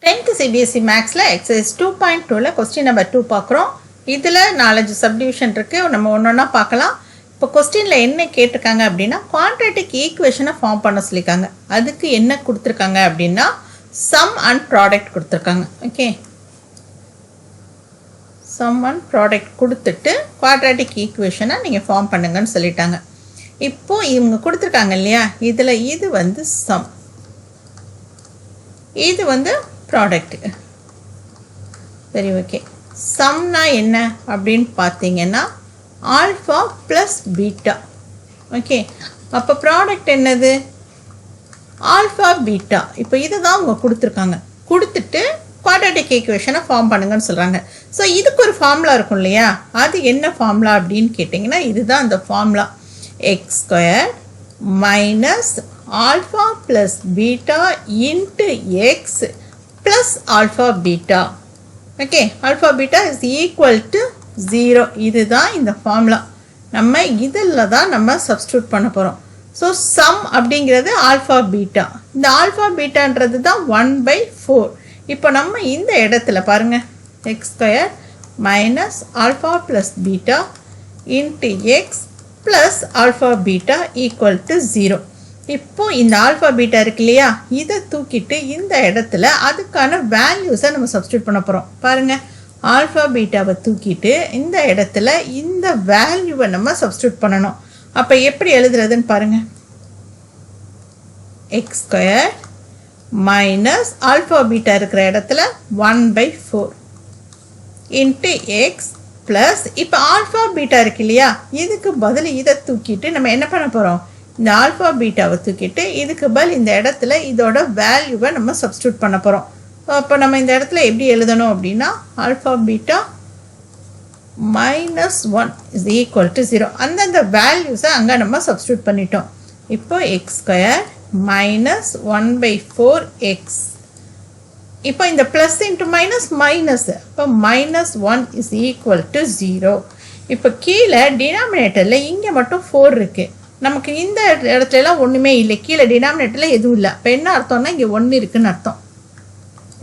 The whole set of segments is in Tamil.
10th CBSE மேக்ஸில் எக்ஸசைஸ் 2.2ல கொஸ்டின் நம்பர் 2 பார்க்குறோம். இதில் 4 சப்டிவிஷன் இருக்குது. நம்ம ஒன்றா பார்க்கலாம். இப்போ கொஸ்டினில் என்ன கேட்டிருக்காங்க அப்படின்னா குவாட்ரேட்டிக் ஈக்குவேஷனை ஃபார்ம் பண்ண சொல்லியிருக்காங்க. அதுக்கு என்ன கொடுத்துருக்காங்க அப்படின்னா சம் அண்ட் ப்ராடக்ட் கொடுத்துருக்காங்க. ஓகே, சம் அண்ட் ப்ராடக்ட் கொடுத்துட்டு குவாட்ரேட்டிக் ஈக்குவேஷனை நீங்கள் ஃபார்ம் பண்ணுங்கன்னு சொல்லிட்டாங்க. இப்போது இவங்க கொடுத்துருக்காங்க இல்லையா, இதில் இது வந்து சம், இது வந்து ப்ராடக்ட். சரி, ஓகே. சம்னா என்ன அப்படின்னு பார்த்தீங்கன்னா ஆல்ஃபா ப்ளஸ் பீட்டா. ஓகே, அப்போ ப்ராடக்ட் என்னது? Alpha beta. இப்போ இதை தான் அவங்க கொடுத்துருக்காங்க. கொடுத்துட்டு குவாட்ரேட்டிக் ஈக்குவேஷனை ஃபார்ம் பண்ணுங்கன்னு சொல்கிறாங்க. ஸோ இதுக்கு ஒரு ஃபார்முலா இருக்கும் இல்லையா, அது என்ன ஃபார்முலா அப்படின்னு கேட்டிங்கன்னா இதுதான் அந்த formula. X square minus alpha plus beta into x plus alpha beta. Okay, alpha beta is equal to 0. இதுதான் இந்த ஃபார்முலா. நம்ம இதில் தான் நம்ம சப்ஸ்டியூட் பண்ண போகிறோம். ஸோ சம் அப்படிங்கிறது ஆல்ஃபா பீட்டா. இந்த ஆல்ஃபா பீட்டான்றது தான் 1/4. இப்போ நம்ம இந்த இடத்துல பாருங்கள், X square minus alpha plus beta into x plus alpha beta equal to 0. இப்போ இந்த ஆல்ஃபா பீட்டா இருக்கு இல்லையா, இதை தூக்கிட்டு இந்த இடத்துல அதுக்கான வேல்யூஸை நம்ம சப்ஸ்டியூட் பண்ண போகிறோம். பாருங்கள், ஆல்ஃபா பீட்டாவை தூக்கிட்டு இந்த இடத்துல இந்த வேல்யூவை நம்ம சப்ஸ்டியூட் பண்ணணும். அப்போ எப்படி எழுதுறதுன்னு பாருங்கள். X square minus alpha beta இருக்கிற இடத்துல 1/4 இன்ட்டு எக்ஸ் ப்ளஸ், இப்போ ஆல்ஃபா பீட்டா இருக்கு இல்லையா, இதுக்கு பதில் இதை தூக்கிட்டு நம்ம என்ன பண்ண போகிறோம், இந்த ஆல்ஃபா பீட்டாவை தூக்கிட்டு இதுக்கு பதில் இந்த இடத்துல இதோட வேல்யூவை நம்ம சப்ஸ்டியூட் பண்ண போகிறோம். அப்போ நம்ம இந்த இடத்துல எப்படி எழுதணும் அப்படின்னா alpha beta -1 is equal to 0. அந்தந்த வேல்யூஸை அங்கே நம்ம சப்ஸ்டியூட் பண்ணிட்டோம். இப்போ எக்ஸ் ஸ்கொயர் மைனஸ் 1/4 எக்ஸ். இப்போ இந்த ப்ளஸ் இன்ட்டு மைனஸ் மைனஸ், இப்போ -1 இஸ் ஈக்குவல் டு 0. இப்போ கீழே டினாமினேட்டரில் இங்கே மட்டும் 4 இருக்குது. நமக்கு இந்த இடத்துலலாம் ஒன்றுமே இல்லை, கீழே டினாமினேட்டரில் எதுவும் இல்லை. இப்போ என்ன அர்த்தம்னா இங்கே 1 இருக்குதுன்னு அர்த்தம்.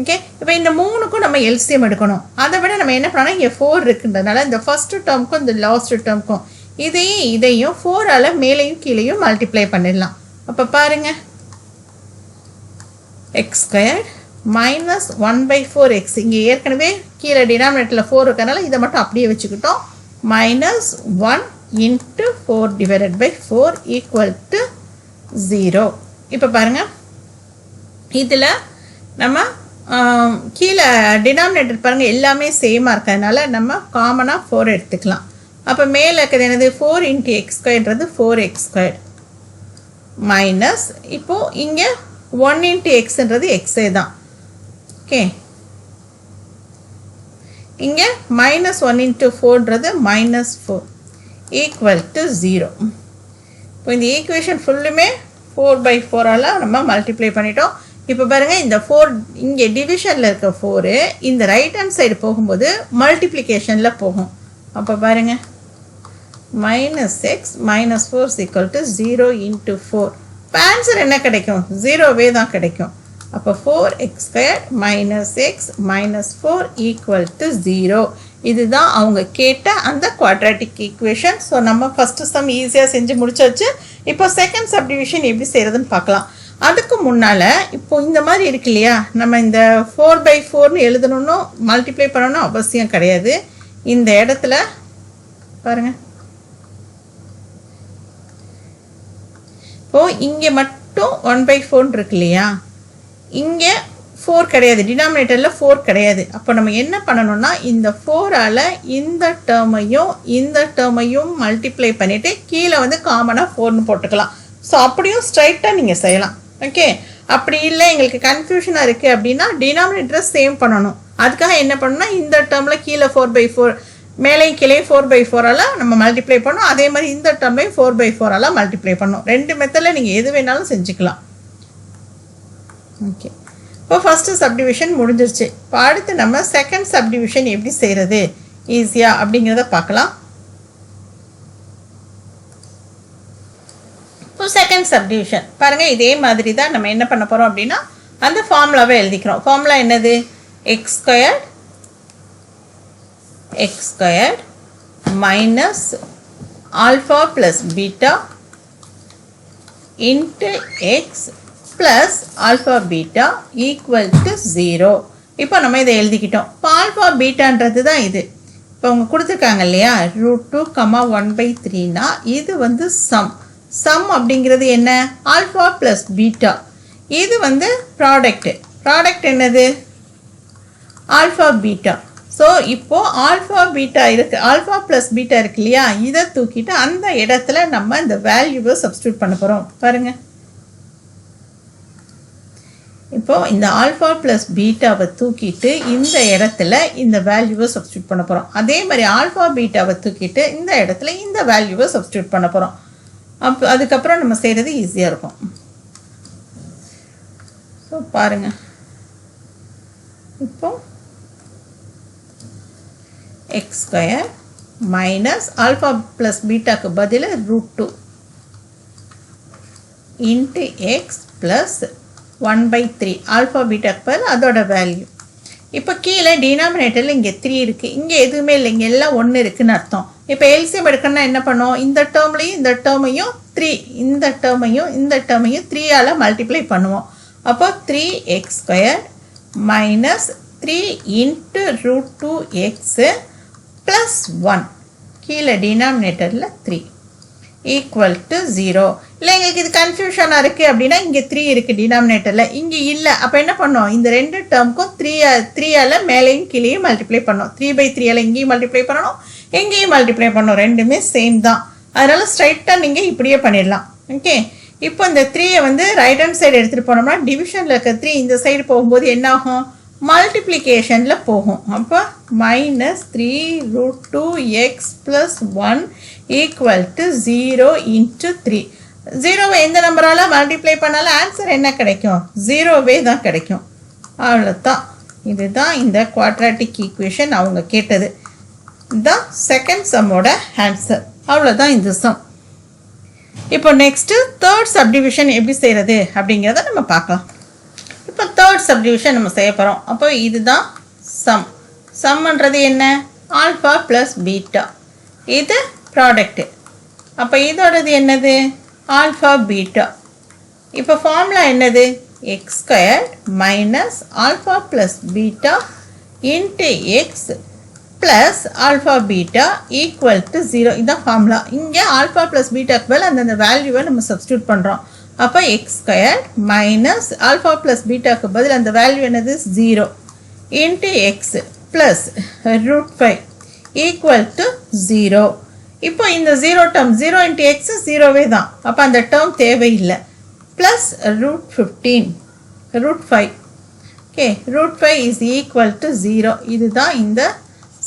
ஓகே, இப்போ இந்த 3க்கும் நம்ம எல்சிஎம் எடுக்கணும். அதை விட நம்ம என்ன பண்ணோம்னா இங்கே 4 இருக்குன்றதுனால இந்த ஃபஸ்ட்டு டேர்முக்கும் இந்த லாஸ்ட்டு டேர்முக்கும் இதையும் 4ஆல் மேலேயும் கீழேயும் மல்டிப்ளை பண்ணிடலாம். அப்போ பாருங்கள், எக்ஸ் ஸ்கொயர் மைனஸ் 1/4 எக்ஸ். இங்கே ஏற்கனவே கீழே டினாமினேட்டரில் 4 இருக்கிறதுனால இதை மட்டும் அப்படியே வச்சுக்கிட்டோம். -1 இன்ட்டு 4/4 ஈக்குவல் டு 0. இப்போ பாருங்கள், இதில் நம்ம கீழே டினாமினேட்டர் பாருங்கள் எல்லாமே சேமாக இருக்கிறதுனால நம்ம காமனாக 4 எடுத்துக்கலாம். அப்போ மேலே இருக்கிறது என்னது, 4 இன்ட்டு எக்ஸ் ஸ்கொயர்ன்றது 4x ஸ்கொயர் மைனஸ், இப்போது இங்கே 1 இன்ட்டு எக்ஸுன்றது எக்ஸே தான். ஓகே, இங்கே -1 இன்ட்டு 4ன்றது -4 ஈக்குவல் டு 0. இப்போ இந்த ஈக்குவேஷன் ஃபுல்லுமே 4/4ஆல் நம்ம மல்டிப்ளை பண்ணிட்டோம். இப்போ பாருங்கள், இந்த 4 இங்கே டிவிஷனில் இருக்க 4 இந்த ரைட் ஹேண்ட் சைடு போகும்போது மல்டிப்ளிகேஷனில் போகும். அப்போ பாருங்கள், -x -4 ஈக்குவல் டு 0 இன்ட்டு 4. இப்போ ஆன்சர் என்ன கிடைக்கும், 0வே தான் கிடைக்கும். அப்போ 4x square -x -4 equal to 0. இதுதான் அவங்க கேட்ட அந்த குவாட்ரேட்டிக் ஈக்குவேஷன். ஸோ நம்ம ஃபஸ்ட்டு சம் ஈஸியாக செஞ்சு முடிச்சாச்சு. இப்போ செகண்ட் சப்டிவிஷன் எப்படி செய்கிறதுன்னு பார்க்கலாம். அதுக்கு முன்னால் இப்போ இந்த மாதிரி இருக்கு இல்லையா, நம்ம இந்த 4/4ன்னு எழுதணும்னு மல்டிப்ளை பண்ணணும் அவசியம் கிடையாது. இந்த இடத்துல பாருங்கள், இப்போது இங்கே மட்டும் 1/4 இருக்கு இல்லையா, இங்கே 4 கிடையாது, டினாமினேட்டரில் 4 கிடையாது. அப்போ நம்ம என்ன பண்ணணும்னா இந்த 4ஆல் இந்த டேர்மையும் மல்டிப்ளை பண்ணிவிட்டு கீழே வந்து காமனாக 4ன்னு போட்டுக்கலாம். ஸோ அப்படியும் ஸ்ட்ரைட்டாக நீங்கள் செய்யலாம். ஓகே, அப்படி இல்லை எங்களுக்கு கன்ஃபியூஷனாக இருக்குது அப்படின்னா டினாமினேட்டரை சேம் பண்ணணும். அதுக்காக என்ன பண்ணணும்னா இந்த டேர்மில் கீழே 4/4 மேலேயும் கீழே 4/4ஆல் நம்ம மல்டிப்ளை பண்ணணும். அதே மாதிரி இந்த டேர்ம்லையும் 4/4ஆல் மல்டிப்ளை பண்ணணும். 2 மெத்தடில் நீங்கள் எது வேணாலும் செஞ்சுக்கலாம். ஓகே, இப்போ ஃபஸ்ட்டு சப்டிவிஷன் முடிஞ்சிருச்சு. இப்போ அடுத்து நம்ம செகண்ட் சப்டிவிஷன் எப்படி செய்கிறது ஈஸியாக அப்படிங்கிறத பார்க்கலாம். இப்போ செகண்ட் சப்டிவிஷன் பாருங்கள், இதே மாதிரி தான் நம்ம என்ன பண்ண போகிறோம் அப்படின்னா அந்த ஃபார்முலாவை எழுதிக்கிறோம். ஃபார்முலா என்னது? X squared minus alpha plus beta into x plus alpha beta equal to 0. இப்போ நம்ம இதை எழுதிக்கிட்டோம். இப்போ ஆல்ஃபா பீட்டான்றது தான் இது. இப்போ அவங்க கொடுத்துருக்காங்க இல்லையா, √2, 1/3னா இது வந்து சம் அப்படிங்கிறது என்ன? Alpha plus beta. இது வந்து ப்ராடக்ட் என்னது? Alpha beta. ஸோ இப்போது ஆல்ஃபா பீட்டா இருக்குது, ஆல்ஃபா ப்ளஸ் பீட்டா இருக்கு இல்லையா, இதை தூக்கிட்டு அந்த இடத்துல நம்ம இந்த வேல்யூவை சப்ஸ்டியூட் பண்ண போகிறோம். பாருங்கள், இப்போது இந்த ஆல்ஃபா ப்ளஸ் பீட்டாவை தூக்கிட்டு இந்த இடத்துல இந்த வேல்யூவை சப்ஸ்டியூட் பண்ண போகிறோம். அதே மாதிரி ஆல்ஃபா பீட்டாவை தூக்கிட்டு இந்த இடத்துல இந்த வேல்யூவை சப்ஸ்டியூட் பண்ண போகிறோம். அதுக்கப்புறம் நம்ம செய்கிறது ஈஸியாக இருக்கும். ஸோ பாருங்கள், இப்போ x square minus alpha plus பீட்டாக்கு பதில் √2 இன்ட்டு எக்ஸ் ப்ளஸ் 1/3 ஆல்ஃபா பீட்டாக்கு பதில் அதோட வேல்யூ. இப்போ கீழே டினாமினேட்டரில் இங்கே 3 இருக்குது, இங்கே எதுவுமே இல்லை, இங்கே எல்லாம் 1 இருக்குதுன்னு அர்த்தம். இப்போ எல்சிஎம் எடுக்கணும்னா என்ன பண்ணும்? இந்த டேர்ம்லையும் இந்த டேர்மையும் 3, இந்த டேர்மையும் 3ஆல் மல்டிப்ளை பண்ணுவோம். அப்போ 3x² minus 3 into √2x plus 1, கீழே டினாமினேட்டரில் 3 ஈக்குவல் டு 0. இல்லை எங்களுக்கு இது கன்ஃபியூஷனாக இருக்குது அப்படின்னா இங்கே 3 இருக்குது டினாமினேட்டரில், இங்கே இல்லை. அப்போ என்ன பண்ணோம்? இந்த ரெண்டு டேர்முக்கும் 3ஆல் மேலேயும் கீழேயும் மல்டிப்ளை பண்ணோம். 3/3ஆல் இங்கேயும் மல்டிப்ளை பண்ணணும், எங்கேயும் மல்டிப்ளை பண்ணணும். ரெண்டுமே சேம் தான். அதனால் ஸ்ட்ரைட்டாக நீங்கள் இப்படியே பண்ணிடலாம். ஓகே, இப்போ இந்த 3ஐ வந்து ரைட் ஹேண்ட் சைடு எடுத்துகிட்டு போனோம்னா டிவிஷனில் இருக்க 3 இந்த சைடு போகும்போது என்ன ஆகும்? மல்டிப்ளிகேஷனில் போகும். அப்போ -3√2x + 1 ஈக்குவல் டு 0 × 3. 0வை எந்த நம்பரால் மல்டிப்ளை பண்ணாலும் ஆன்சர் என்ன கிடைக்கும்? 0வே தான் கிடைக்கும். அவ்வளோதான். இதுதான் இந்த குவாட்ராட்டிக் ஈக்குவேஷன் அவங்க கேட்டது. இதுதான் செகண்ட் சம்மோட ஆன்சர். அவ்வளோதான் இந்த சம். இப்போ நெக்ஸ்ட்டு தேர்ட் சப்டிவிஷன் எப்படி செய்கிறது அப்படிங்கிறத நம்ம பார்க்கலாம். இப்போ தேர்ட் சப்டிவிஷன் நம்ம செய்ய போகிறோம். அப்போ இதுதான் சம்ன்றது என்ன? Alpha plus beta. இது ப்ராடக்ட்டு. அப்போ இதோடது என்னது? Alpha beta. இப்போ ஃபார்முலா என்னது? x² minus alpha plus beta into x plus alpha beta equal to 0. இதுதான் ஃபார்முலா. இங்கே ஆல்ஃபா ப்ளஸ் பீட்டாக்கு மேலே அந்தந்த வேல்யூவை நம்ம சப்ஸ்டியூட் பண்ணுறோம். அப்போ x² மைனஸ் ஆல்ஃபா ப்ளஸ் பீட்டாக்கு பதில் அந்த வேல்யூ என்னது? 0 into x plus √5 equal to 0. இப்போ இந்த 0 டேர்ம் 0 × x 0வே தான். அப்போ அந்த டேர்ம் தேவையில்லை. Plus √5. Okay, √5 is equal to 0. இதுதான் இந்த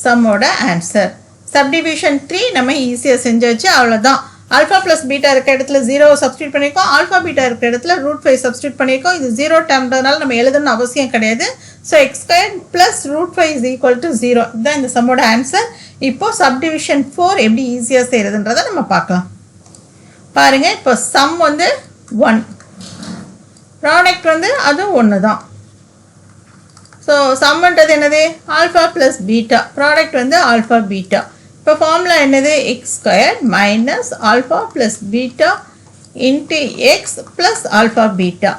சம்மோட ஆன்சர். சப்டிவிஷன் 3 நம்ம ஈஸியாக செஞ்சாச்சு. அவ்வளோதான். ஆல்ஃபா ப்ளஸ் பீட்டா இருக்க இடத்துல 0 சப்ஸ்டியூட் பண்ணியிருக்கோம், ஆல்ஃபா பீட்டா இருக்கிற இடத்துல √5 சப்ஸ்டியூட் பண்ணியிருக்கோம். இது 0 டேர்ம்ன்றதுனால நம்ம எழுதணும்னு அவசியம் கிடையாது. So x² + √5 is equal to 0. இதுதான் இந்த சம்மோட ஆன்சர். இப்போது சப்டிவிஷன் 4 எப்படி ஈஸியாக செய்கிறதுன்றதை நம்ம பார்க்கலாம். பாருங்கள், இப்போ சம் வந்து 1, ப்ராடக்ட் வந்து அதுவும் 1 தான். ஸோ சம்ன்றது என்னது? Alpha plus beta. ப்ராடக்ட் வந்து ஆல்ஃபா பீட்டா. இப்போ ஃபார்முலா என்னது? x² minus alpha plus beta into x plus alpha beta.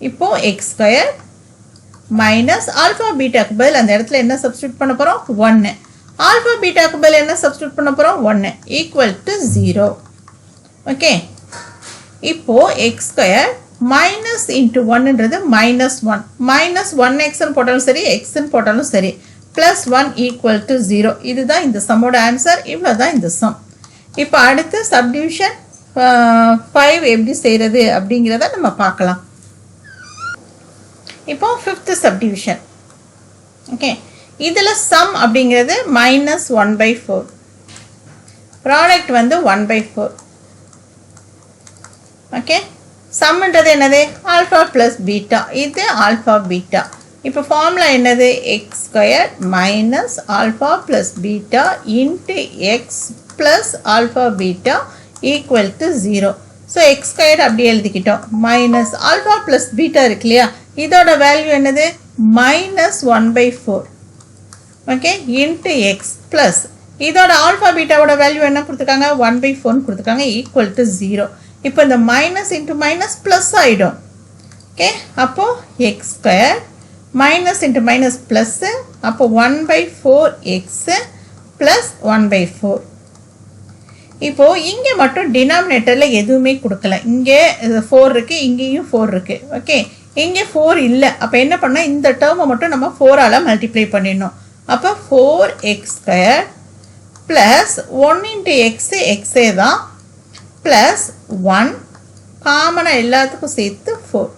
இப்போது x² மைனஸ் ஆல்ஃபா பீட்டாக்கு பதில் அந்த இடத்துல என்ன சப்ஸ்டியூட் பண்ண போகிறோம்? 1. ஆல்ஃபா பீட்டாக்கு பதில் என்ன சப்ஸ்டியூட் பண்ண போகிறோம்? 1 ஈக்குவல் டு 0. ஓகே, இப்போது x² மைனஸ் இன்ட்டு 1ன்றது -1. -1xன்னு போட்டாலும் சரி, எக்ஸ்ன்னு போட்டாலும் சரி, ப்ளஸ் 1 ஈக்குவல் டு 0. இதுதான் இந்த சம்மோட ஆன்சர். இவ்வளோ தான் இந்த சம். இப்போ அடுத்து சப்டிவிஷன் 5 எப்படி செய்கிறது அப்படிங்கிறத நம்ம பார்க்கலாம். இப்போ 5th சப்டிவிஷன். ஓகே, இதில் சம் அப்படிங்கிறது -1/4. ப்ராடக்ட் வந்து 1/4. ஓகே, சம்ன்றது என்னது? Alpha plus beta. இது ஆல்ஃபா பீட்டா. இப்போ ஃபார்முலா என்னது? x² minus alpha plus beta into x plus alpha beta equal to 0. So x² அப்படி எழுதிக்கிட்டோம். மைனஸ் ஆல்ஃபா ப்ளஸ் பீட்டா இருக்கு இல்லையா, இதோட வேல்யூ என்னது -1/4 ஓகே இன்ட்டு எக்ஸ் ப்ளஸ் இதோட ஆல்ஃபா பீட்டாவோட வேல்யூ என்ன கொடுத்துருக்காங்க 1/4 கொடுத்துருக்காங்க ஈக்குவல் டு 0. இப்போ இந்த மைனஸ் இன்ட்டு மைனஸ் ப்ளஸ் ஆகிடும். ஓகே அப்போது X square minus into minus plus அப்போ 1/4 எக்ஸு ப்ளஸ் 1/4. இப்போது இங்கே மட்டும் டினாமினேட்டரில் எதுவுமே கொடுக்கல. இங்கே 4 இருக்குது, இங்கேயும் 4 இருக்குது. ஓகே இங்கே 4 இல்லை. அப்போ என்ன பண்ணால் இந்த டேர்மை மட்டும் நம்ம 4ஆல் மல்டிப்ளை பண்ணிடணும். அப்போ 4x² ப்ளஸ் 1 இன்ட்டு எக்ஸு எக்ஸே தான் ப்ளஸ் 1 காமனாக எல்லாத்துக்கும் சேர்த்து 4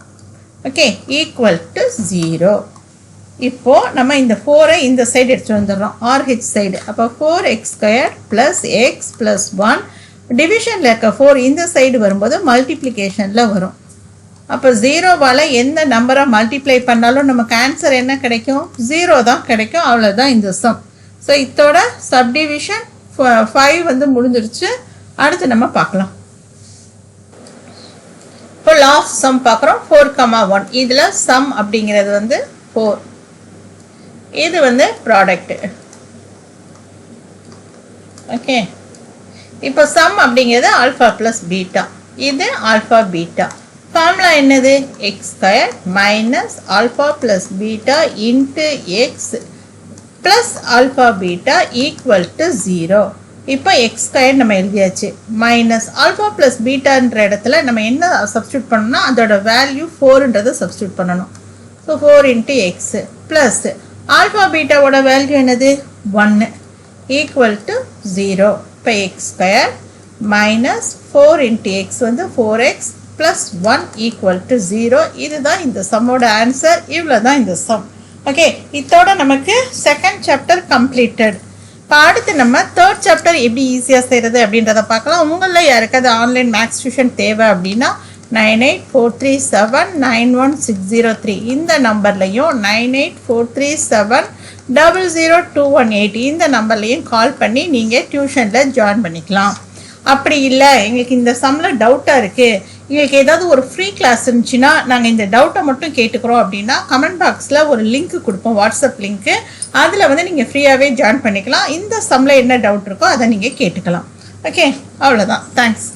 ஓகே ஈக்குவல் டு 0. இப்போது நம்ம இந்த 4ஐ இந்த சைடு எடுத்து வந்துடுறோம் RH சைடு. அப்போ 4x² ப்ளஸ் எக்ஸ் ப்ளஸ் 1 டிவிஷனில் இருக்க 4 இந்த சைடு வரும்போது மல்டிப்ளிகேஷனில் வரும். அப்போ 0வால் எந்த நம்பரை மல்டிப்ளை பண்ணாலும் நமக்கு ஆன்சர் என்ன கிடைக்கும் 0 தான் கிடைக்கும். அவ்வளோதான் இந்த சம். ஸோ இதோட சப்டிவிஷன் 5 வந்து முடிஞ்சிருச்சு. அடுத்து நம்ம பார்க்கலாம். இப்போ லாஸ்ட் சம் பார்க்குறோம் 4,1. இதில் சம் அப்படிங்கிறது வந்து 4. இது வந்து ப்ராடக்ட். ஓகே இப்போ சம் அப்படிங்கிறது ஆல்ஃபா ப்ளஸ் பீட்டா. இது ஆல்ஃபா பீட்டா. ஃபார்முலா என்னது x² minus alpha plus beta into x plus alpha beta equal to 0. இப்போ x² நம்ம எழுதியாச்சு. மைனஸ் ஆல்ஃபா ப்ளஸ் பீட்டான்ற இடத்துல நம்ம என்ன சப்ஸ்டியூட் பண்ணணும்னா அதோட வேல்யூ 4ன்றதை சப்ஸ்டியூட் பண்ணணும். So 4 into x plus alpha பீட்டாவோட வேல்யூ என்னது 1 ஈக்குவல் டு 0. இப்போ x² மைனஸ் 4 இன்ட்டு எக்ஸ் வந்து 4x ப்ளஸ் 1 ஈக்குவல் டு 0. இதுதான் இந்த சம்மோட ஆன்சர். இவ்வளோ தான் இந்த சம். ஓகே இதோட நமக்கு செகண்ட் சாப்டர் கம்ப்ளீட்டட். இப்போ அடுத்து நம்ம தேர்ட் சாப்டர் எப்படி ஈஸியாக செய்கிறது அப்படின்றத பார்க்கலாம். உங்களில் யாருக்காவது ஆன்லைன் மேக்ஸ் டியூஷன் தேவை அப்படின்னா 9843791603 இந்த நம்பர்லையும் 9843700218 இந்த நம்பர்லையும் கால் பண்ணி நீங்கள் டியூஷனில் ஜாயின் பண்ணிக்கலாம். அப்படி இல்லை எங்களுக்கு இந்த சம்மில் டவுட்டாக இருக்குது, எங்களுக்கு ஏதாவது ஒரு ஃப்ரீ கிளாஸ் இருந்துச்சுன்னா நாங்கள் இந்த டவுட்டை மட்டும் கேட்டுக்கிறோம் அப்படின்னா கமெண்ட் பாக்ஸில் ஒரு லிங்க் கொடுப்போம், வாட்ஸ்அப் லிங்க்கு. அதில் வந்து நீங்கள் ஃப்ரீயாகவே ஜாயின் பண்ணிக்கலாம். இந்த சம்மில் என்ன டவுட் இருக்கோ அதை நீங்கள் கேட்டுக்கலாம். ஓகே அவ்வளோதான். தேங்க்ஸ்.